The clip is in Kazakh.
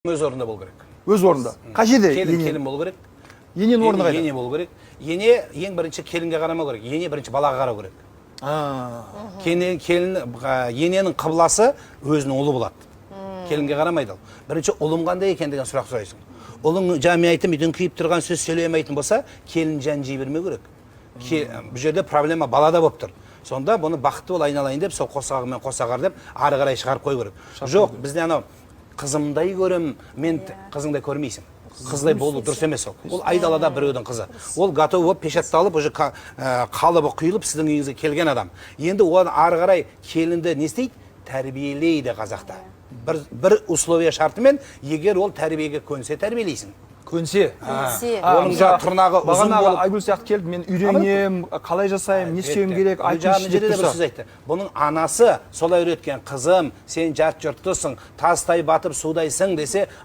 Өз орнында болу керек. Өз орнында. Қай жерде? Келін болу керек. Ененің орны қайда? Ене болу керек. Ене ең бірінші келінге қарамау керек. Ене бірінші балаға қарау керек. Ененің қыбласы өзінің ұлы болады. Келінге қарамайды. Бірінші ұлым қандай екен деген сұрақ сұрайсың. Ұлың жами айтып, үйден күйіп тұрған сөз сөйлемейтін болса, келін жан жей бермеу керек. Бұл жерде проблема балада болып тұр. Сонда бұны бақытты бол айналайын деп, сол қосағымен қосағар деп, ары қарай шығарып қой керек. Жоқ, бізде анау қызымдай көрем, мен қызыңдай көрмейсің. Қыздай болу дұрыс емес ол. Ол айдалада біреудің қызы. Ол готов болып пешатталып, уже қалыбы құйылып сіздің үйіңізге келген адам. Енді оны ары қарай келінді не істейді? Тәрбиелейді қазақта. Бір условия шартымен, егер ол тәрбиеге көнсе тәрбиелейсің. Көнсе. Оның тұрнағы ұзын болып. Айгүл сияқты келді, мен үйренем, қалай жасайым, не істеуім керек, айтыңызшы деп тұрса. Бұның анасы солай үйреткен, қызым, сен жат жұрттысың, тастай батып судайсың десе,